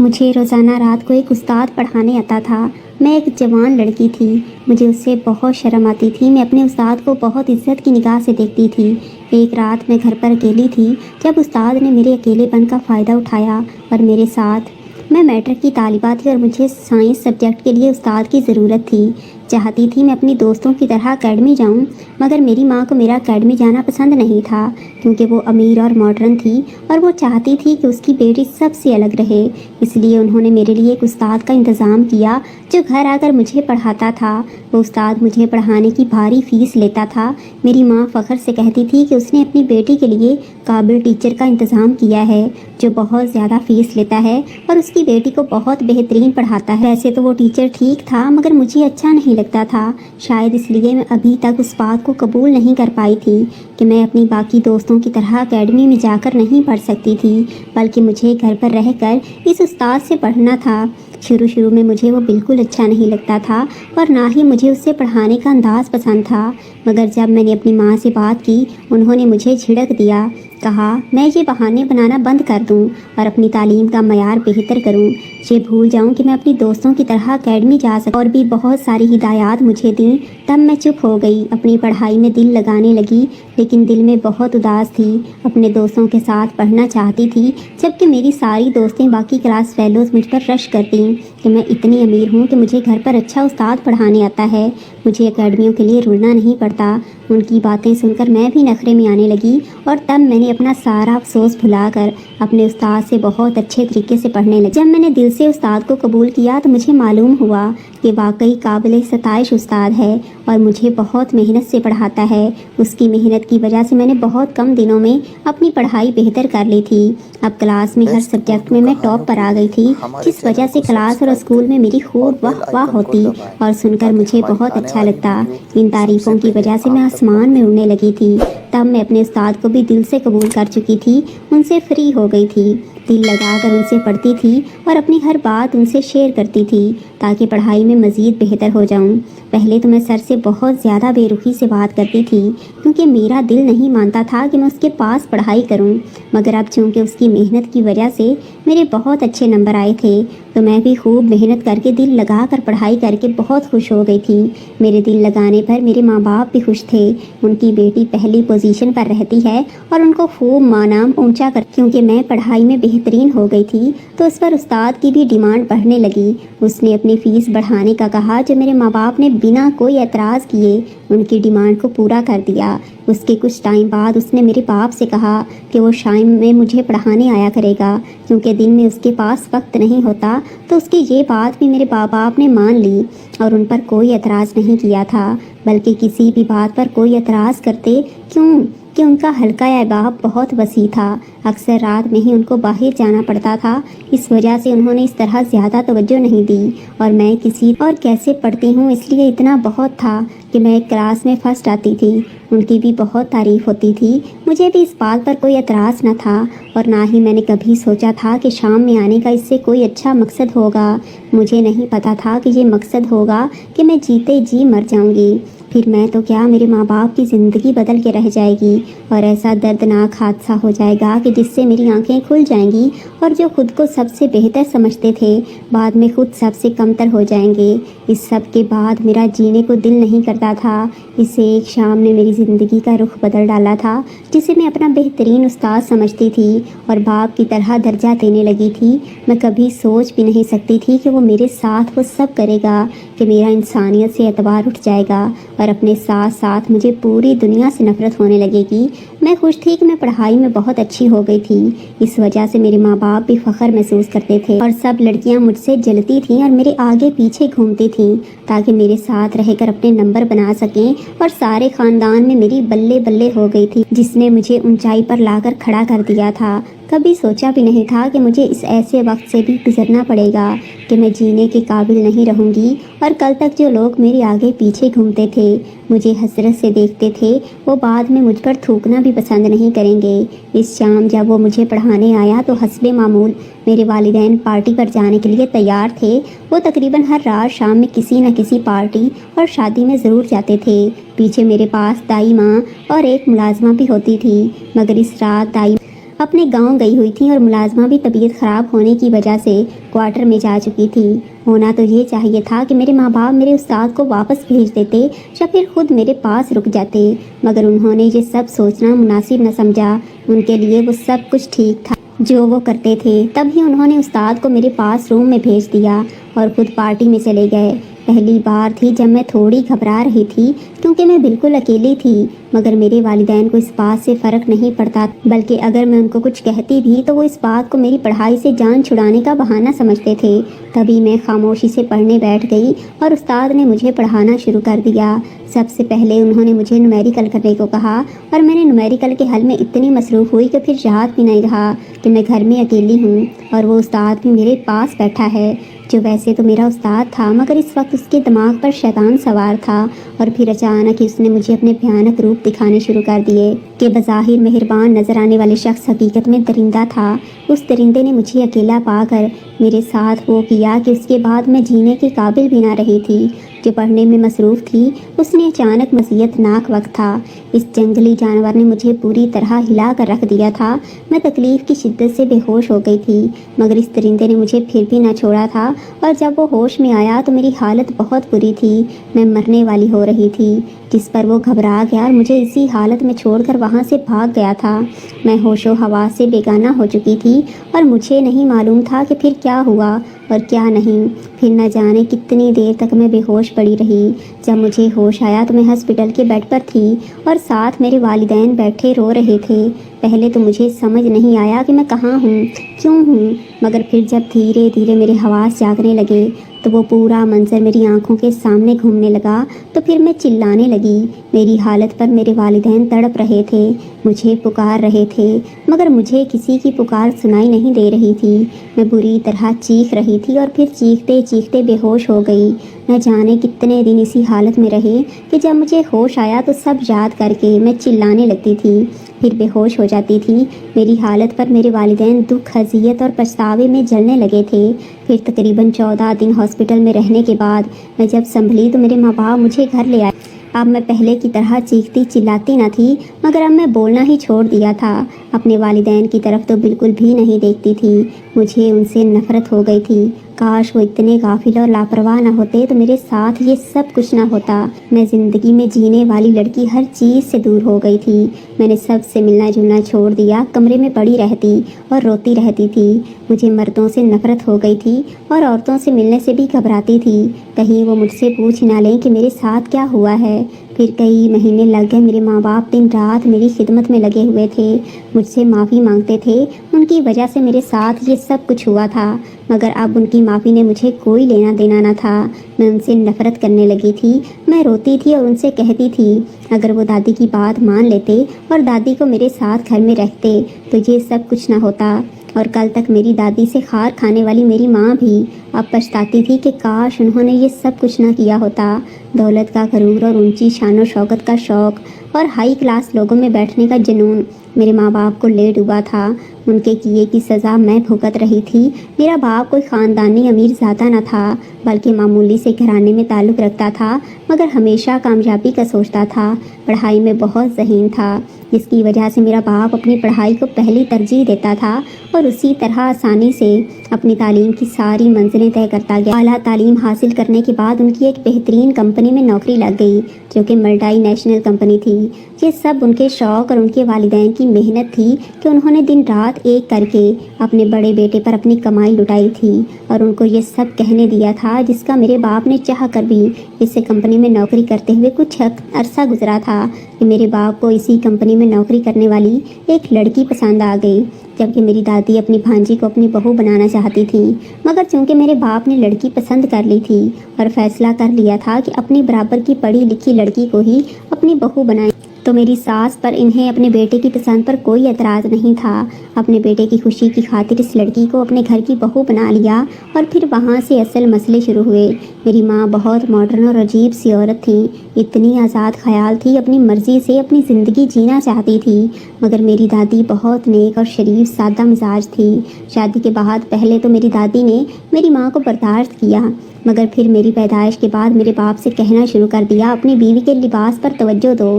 مجھے روزانہ رات کو ایک استاد پڑھانے آتا تھا۔ میں ایک جوان لڑکی تھی، مجھے اس سے بہت شرم آتی تھی۔ میں اپنے استاد کو بہت عزت کی نگاہ سے دیکھتی تھی۔ ایک رات میں گھر پر اکیلی تھی جب استاد نے میرے اکیلے پن کا فائدہ اٹھایا اور میرے ساتھ میں میٹرک کی طالبہ تھی اور مجھے سائنس سبجیکٹ کے لیے استاد کی ضرورت تھی۔ چاہتی تھی میں اپنی دوستوں کی طرح اکیڈمی جاؤں، مگر میری ماں کو میرا اکیڈمی جانا پسند نہیں تھا کیونکہ وہ امیر اور ماڈرن تھی اور وہ چاہتی تھی کہ اس کی بیٹی سب سے الگ رہے۔ اس لیے انہوں نے میرے لیے ایک استاد کا انتظام کیا جو گھر آ کر مجھے پڑھاتا تھا۔ وہ استاد مجھے پڑھانے کی بھاری فیس لیتا تھا۔ میری ماں فخر سے کہتی تھی کہ اس نے اپنی بیٹی کے لیے قابل ٹیچر کا انتظام کیا ہے جو بہت زیادہ فیس لیتا ہے اور اس کی بیٹی کو بہت بہترین پڑھاتا ہے۔ ویسے تو وہ ٹیچر ٹھیک تھا مگر مجھے اچھا نہیں لگتا تھا۔ شاید اس لیے میں ابھی تک اس بات کو قبول نہیں کر پائی تھی کہ میں اپنی باقی دوستوں کی طرح اکیڈمی میں جا کر نہیں پڑھ سکتی تھی، بلکہ مجھے گھر پر رہ کر اس استاد سے پڑھنا تھا۔ شروع میں مجھے وہ بالکل اچھا نہیں لگتا تھا اور نہ ہی مجھے اس سے پڑھانے کا انداز پسند تھا، مگر جب میں نے اپنی ماں سے بات کی انہوں نے مجھے جھڑک دیا، کہا میں یہ بہانے بنانا بند کر دوں اور اپنی تعلیم کا معیار بہتر کروں، یہ بھول جاؤں کہ میں اپنی دوستوں کی طرح اکیڈمی جا سکوں، اور بھی بہت ساری ہدایات مجھے دیں۔ تب میں چپ ہو گئی، اپنی پڑھائی میں دل لگانے لگی، لیکن دل میں بہت اداس تھی۔ اپنے دوستوں کے ساتھ پڑھنا چاہتی تھی جبکہ میری ساری دوستیں باقی کلاس فیلوز مجھ پر رش کرتیں کہ میں اتنی امیر ہوں کہ مجھے گھر پر اچھا استاد پڑھانے آتا ہے، مجھے اکیڈمیوں کے لیے رلنا نہیں پڑتا۔ ان کی باتیں سن کر میں بھی نخرے میں آنے لگی اور تب میں نے اپنا سارا افسوس بھلا کر اپنے استاد سے بہت اچھے طریقے سے پڑھنے لگی۔ جب میں نے دل سے استاد کو قبول کیا تو مجھے معلوم ہوا کہ واقعی قابل ستائش استاد ہے اور مجھے بہت محنت سے پڑھاتا ہے۔ اس کی محنت کی وجہ سے میں نے بہت کم دنوں میں اپنی پڑھائی بہتر کر لی تھی۔ اب کلاس میں ہر سبجیکٹ میں ٹاپ پر آ گئی تھی، جس وجہ سے کلاس اور اسکول میں میری خوب واہ واہ ہوتی اور سن کر مجھے بہت اچھا لگتا۔ ان تعریفوں کی وجہ سے میں آسمان میں اڑنے لگی تھی۔ تب میں اپنے استاد کو بھی دل سے قبول کر چکی تھی، ان سے فری ہو گئی تھی، دل لگا کر ان سے پڑھتی تھی اور اپنی ہر بات ان سے شیئر کرتی تھی تاکہ پڑھائی میں مزید بہتر ہو جاؤں۔ پہلے تو میں سر سے بہت زیادہ بے رخی سے بات کرتی تھی کیونکہ میرا دل نہیں مانتا تھا کہ میں اس کے پاس پڑھائی کروں، مگر اب چونکہ اس کی محنت کی وجہ سے میرے بہت اچھے نمبر آئے تھے تو میں بھی خوب محنت کر کے دل لگا کر پڑھائی کر کے بہت خوش ہو گئی تھی۔ میرے دل لگانے پر میرے ماں باپ بھی خوش تھے، ان کی بیٹی پہلی پوزیشن پر رہتی ہے اور ان کو خوب نام اونچا کر، کیونکہ میں پڑھائی میں بہترین ہو گئی تھی تو اس پر استاد کی بھی ڈیمانڈ بڑھنے لگی۔ اس نے اپنی فیس بڑھانے کا کہا جو میرے ماں باپ نے بنا کوئی اعتراض کیے ان کی ڈیمانڈ کو پورا کر دیا۔ اس کے کچھ ٹائم بعد اس نے میرے باپ سے کہا کہ وہ شام میں مجھے پڑھانے آیا کرے گا کیونکہ دن میں اس کے پاس وقت نہیں ہوتا، تو اس کی یہ بات بھی میرے باپ نے مان لی اور ان پر کوئی اعتراض نہیں کیا تھا، بلکہ کسی بھی بات پر کوئی اعتراض کرتے کیوں کہ ان کا حلقہ احباب بہت وسیع تھا، اکثر رات میں ہی ان کو باہر جانا پڑتا تھا، اس وجہ سے انہوں نے اس طرح زیادہ توجہ نہیں دی، اور میں کسی اور کیسے پڑھتی ہوں اس لیے اتنا بہت تھا کہ میں کلاس میں فرسٹ آتی تھی، ان کی بھی بہت تعریف ہوتی تھی۔ مجھے بھی اس بات پر کوئی اعتراض نہ تھا اور نہ ہی میں نے کبھی سوچا تھا کہ شام میں آنے کا اس سے کوئی اچھا مقصد ہوگا۔ مجھے نہیں پتا تھا کہ یہ مقصد ہوگا کہ میں جیتے جی مر جاؤں گی، پھر میں تو کیا میرے ماں باپ کی زندگی بدل کے رہ جائے گی اور ایسا دردناک حادثہ ہو جائے گا کہ جس سے میری آنکھیں کھل جائیں گی اور جو خود کو سب سے بہتر سمجھتے تھے بعد میں خود سب سے کمتر ہو جائیں گے۔ اس سب کے بعد میرا جینے کو دل نہیں کرتا تھا۔ اس ایک شام نے میری زندگی کا رخ بدل ڈالا تھا، جسے میں اپنا بہترین استاد سمجھتی تھی اور باپ کی طرح درجہ دینے لگی تھی۔ میں کبھی سوچ بھی نہیں سکتی تھی کہ وہ میرے ساتھ وہ سب کرے گا، کہ میرا انسانیت سے اعتبار اٹھ جائے گا اور اپنے ساتھ ساتھ مجھے پوری دنیا سے نفرت ہونے لگے گی۔ میں خوش تھی کہ میں پڑھائی میں بہت اچھی ہو گئی تھی، اس وجہ سے میرے ماں باپ بھی فخر محسوس کرتے تھے اور سب لڑکیاں مجھ سے جلتی تھیں اور میرے آگے پیچھے گھومتی تھیں تاکہ میرے ساتھ رہ کر اپنے نمبر بنا سکیں، اور سارے خاندان میں میری بلے بلے ہو گئی تھی جس نے مجھے اونچائی پر لا کر کھڑا کر دیا تھا۔ کبھی سوچا بھی نہیں تھا کہ مجھے اس ایسے وقت سے بھی گزرنا پڑے گا کہ میں جینے کے قابل نہیں رہوں گی، اور کل تک جو لوگ میرے آگے پیچھے گھومتے تھے مجھے حسرت سے دیکھتے تھے وہ بعد میں مجھ پر تھوکنا بھی پسند نہیں کریں گے۔ اس شام جب وہ مجھے پڑھانے آیا تو حسب معمول میرے والدین پارٹی پر جانے کے لیے تیار تھے۔ وہ تقریباً ہر رات شام میں کسی نہ کسی پارٹی اور شادی میں ضرور جاتے تھے۔ پیچھے میرے پاس دائی ماں اور ایک ملازمہ بھی ہوتی تھی، مگر اس رات دائی اپنے گاؤں گئی ہوئی تھیں اور ملازمہ بھی طبیعت خراب ہونے کی وجہ سے کوارٹر میں جا چکی تھی۔ ہونا تو یہ چاہیے تھا کہ میرے ماں باپ میرے استاد کو واپس بھیج دیتے یا پھر خود میرے پاس رک جاتے، مگر انہوں نے یہ سب سوچنا مناسب نہ سمجھا۔ ان کے لیے وہ سب کچھ ٹھیک تھا جو وہ کرتے تھے۔ تب ہی انہوں نے استاد کو میرے پاس روم میں بھیج دیا اور خود پارٹی میں چلے گئے۔ پہلی بار تھی جب میں تھوڑی گھبرا رہی تھی کیونکہ میں بالکل اکیلی تھی، مگر میرے والدین کو اس بات سے فرق نہیں پڑتا، بلکہ اگر میں ان کو کچھ کہتی بھی تو وہ اس بات کو میری پڑھائی سے جان چھڑانے کا بہانہ سمجھتے تھے۔ تبھی میں خاموشی سے پڑھنے بیٹھ گئی اور استاد نے مجھے پڑھانا شروع کر دیا۔ سب سے پہلے انہوں نے مجھے نومیریکل کرنے کو کہا اور میں نے نومیریکل کے حل میں اتنی مصروف ہوئی کہ پھر یاد بھی نہیں رہا کہ میں گھر میں اکیلی ہوں اور وہ استاد بھی میرے پاس بیٹھا ہے، جو ویسے تو میرا استاد تھا مگر اس وقت اس کے دماغ پر شیطان سوار تھا۔ اور پھر اچانک اس نے مجھے اپنے بھیانک روپ دکھانے شروع کر دیے کہ بظاہر مہربان نظر آنے والے شخص حقیقت میں درندہ تھا۔ اس درندے نے مجھے اکیلا پا کر میرے ساتھ وہ کیا کہ اس کے بعد میں جینے کے قابل بھی نہ رہی تھی۔ جو پڑھنے میں مصروف تھی اس نے اچانک مصیبت ناک وقت تھا۔ اس جنگلی جانور نے مجھے پوری طرح ہلا کر رکھ دیا تھا۔ میں تکلیف کی شدت سے بے ہوش ہو گئی تھی، مگر اس درندے نے مجھے پھر بھی نہ چھوڑا تھا، اور جب وہ ہوش میں آیا تو میری حالت بہت بری تھی۔ میں مرنے والی ہو رہی تھی، جس پر وہ گھبرا گیا اور مجھے اسی حالت میں چھوڑ کر وہاں سے بھاگ گیا تھا۔ میں ہوش و حواس سے بیگانہ ہو چکی تھی اور مجھے نہیں معلوم تھا کہ پھر کیا ہوا اور کیا نہیں۔ پھر نہ جانے کتنی دیر تک میں بے ہوش پڑی رہی۔ جب مجھے ہوش آیا تو میں ہسپتال کے بیڈ پر تھی اور ساتھ میرے والدین بیٹھے رو رہے تھے۔ پہلے تو مجھے سمجھ نہیں آیا کہ میں کہاں ہوں، کیوں ہوں، مگر پھر جب دھیرے دھیرے میرے حواس جاگنے لگے تو وہ پورا منظر میری آنکھوں کے سامنے گھومنے لگا، تو پھر میں چلانے لگی۔ میری حالت پر میرے والدین تڑپ رہے تھے، مجھے پکار رہے تھے، مگر مجھے کسی کی پکار سنائی نہیں دے رہی تھی۔ میں بری طرح چیخ رہی تھی اور پھر چیختے چیختے بے ہوش ہو گئی۔ نہ جانے کتنے دن اسی حالت میں رہے کہ جب مجھے ہوش آیا تو سب یاد کر کے میں چلانے لگتی تھی، پھر بے ہوش ہو جاتی تھی۔ میری حالت پر میرے والدین دکھ، اذیت اور پچھتاوے میں جلنے لگے تھے۔ پھر تقریباً 14 دن ہاسپٹل میں رہنے کے بعد میں جب سنبھلی تو میرے ماں باپ مجھے گھر لے آئے۔ اب میں پہلے کی طرح چیختی چلاتی نہ تھی، مگر اب میں بولنا ہی چھوڑ دیا تھا۔ اپنے والدین کی طرف تو بالکل بھی نہیں دیکھتی تھی، مجھے ان سے نفرت ہو گئی تھی۔ کاش وہ اتنے غافل اور لاپرواہ نہ ہوتے تو میرے ساتھ یہ سب کچھ نہ ہوتا۔ میں زندگی میں جینے والی لڑکی ہر چیز سے دور ہو گئی تھی۔ میں نے سب سے ملنا جلنا چھوڑ دیا، کمرے میں پڑی رہتی اور روتی رہتی تھی۔ مجھے مردوں سے نفرت ہو گئی تھی اور عورتوں سے ملنے سے بھی گھبراتی تھی، کہیں وہ مجھ سے پوچھ نہ لیں کہ میرے ساتھ کیا ہوا ہے۔ پھر کئی مہینے لگ گئے۔ میرے ماں باپ دن رات میری خدمت میں لگے ہوئے تھے، مجھ سے معافی مانگتے تھے، ان کی وجہ سے میرے ساتھ یہ سب کچھ ہوا تھا، مگر اب ان کی معافی نے مجھے کوئی لینا دینا نہ تھا۔ میں ان سے نفرت کرنے لگی تھی۔ میں روتی تھی اور ان سے کہتی تھی اگر وہ دادی کی بات مان لیتے اور دادی کو میرے ساتھ گھر میں رکھتے تو یہ سب کچھ نہ ہوتا، اور کل تک میری دادی سے خار کھانے والی میری ماں بھی اب پچھتاتی تھی کہ کاش انہوں نے یہ سب کچھ نہ کیا ہوتا۔ دولت کا غرور اور اونچی شان و شوکت کا شوق اور ہائی کلاس لوگوں میں بیٹھنے کا جنون میرے ماں باپ کو لے ڈوبا تھا۔ ان کے کیے کی سزا میں بھگت رہی تھی۔ میرا باپ کوئی خاندانی امیر زادہ نہ تھا، بلکہ معمولی سے گھرانے میں تعلق رکھتا تھا، مگر ہمیشہ کامیابی کا سوچتا تھا۔ پڑھائی میں بہت ذہین تھا، جس کی وجہ سے میرا باپ اپنی پڑھائی کو پہلی ترجیح دیتا تھا اور اسی طرح آسانی سے اپنی تعلیم کی ساری منزلیں طے کرتا گیا۔ اعلیٰ تعلیم حاصل کرنے کے بعد ان کی ایک بہترین کمپنی میں نوکری لگ گئی، جو کہ ملٹی نیشنل کمپنی تھی۔ یہ سب ان کے شوق اور ان کے والدین کی محنت تھی کہ انہوں نے دن رات ایک کر کے اپنے بڑے بیٹے پر اپنی کمائی لٹائی تھی اور ان کو یہ سب کہنے دیا تھا، جس کا میرے باپ نے چاہ کر بھی اس کمپنی میں نوکری کرتے ہوئے کچھ عرصہ گزرا تھا کہ میرے باپ کو اسی کمپنی میں نوکری کرنے والی ایک لڑکی پسند آ گئی، جبکہ میری دادی اپنی بھانجی کو اپنی بہو بنانا چاہتی تھی، مگر چونکہ میرے باپ نے لڑکی پسند کر لی تھی اور فیصلہ کر لیا تھا کہ اپنی برابر کی پڑھی لکھی لڑکی کو ہی اپنی بہو بنائیں، تو میری ساس پر انہیں اپنے بیٹے کی پسند پر کوئی اعتراض نہیں تھا۔ اپنے بیٹے کی خوشی کی خاطر اس لڑکی کو اپنے گھر کی بہو بنا لیا اور پھر وہاں سے اصل مسئلے شروع ہوئے۔ میری ماں بہت ماڈرن اور عجیب سی عورت تھی، اتنی آزاد خیال تھی، اپنی مرضی سے اپنی زندگی جینا چاہتی تھی، مگر میری دادی بہت نیک اور شریف سادہ مزاج تھی۔ شادی کے بعد پہلے تو میری دادی نے میری ماں کو برداشت کیا، مگر پھر میری پیدائش کے بعد میرے باپ سے کہنا شروع کر دیا اپنی بیوی کے لباس پر توجہ دو،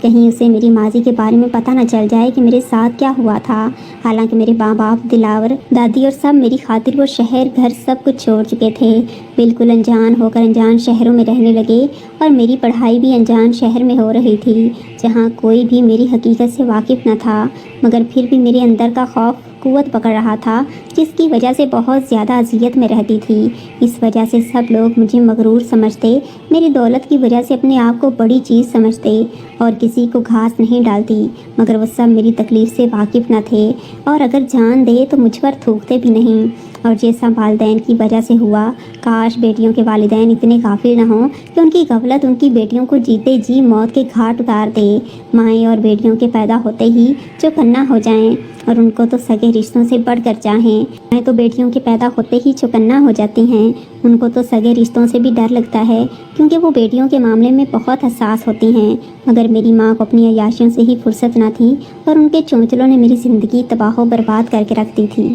کہیں اسے میری ماضی کے بارے میں پتہ نہ چل جائے کہ میرے ساتھ کیا ہوا تھا۔ حالانکہ میرے ماں باپ، دلاور، دادی اور سب میری خاطر وہ شہر گھر سب کچھ چھوڑ چکے تھے، بالکل انجان ہو کر انجان شہروں میں رہنے لگے، اور میری پڑھائی بھی انجان شہر میں ہو رہی تھی جہاں کوئی بھی میری حقیقت سے واقف نہ تھا، مگر پھر بھی میرے اندر کا خوف قوت پکڑ رہا تھا، جس کی وجہ سے بہت زیادہ اذیت میں رہتی تھی۔ اس وجہ سے سب لوگ مجھے مغرور سمجھتے، میری دولت کی وجہ سے اپنے آپ کو بڑی چیز سمجھتے اور کسی کو گھاس نہیں ڈالتی، مگر وہ سب میری تکلیف سے واقف نہ تھے، اور اگر جان دے تو مجھ پر تھوکتے بھی نہیں۔ اور جیسا والدین کی وجہ سے ہوا، کاش بیٹیوں کے والدین اتنے غافل نہ ہوں کہ ان کی غفلت ان کی بیٹیوں کو جیتے جی موت کے گھاٹ اتار دے۔ مائیں اور بیٹیوں کے پیدا ہوتے ہی چوکنا ہو جائیں، اور ان کو تو سگے رشتوں سے بڑھ کر چاہیں۔ مائیں تو بیٹیوں کے پیدا ہوتے ہی چوکنا ہو جاتی ہیں، ان کو تو سگے رشتوں سے بھی ڈر لگتا ہے، کیونکہ وہ بیٹیوں کے معاملے میں بہت حساس ہوتی ہیں۔ مگر میری ماں کو اپنی عیاشیوں سے ہی فرصت نہ تھی، اور ان کے چونچلوں نے میری زندگی تباہ و برباد کر کے رکھ دی تھی۔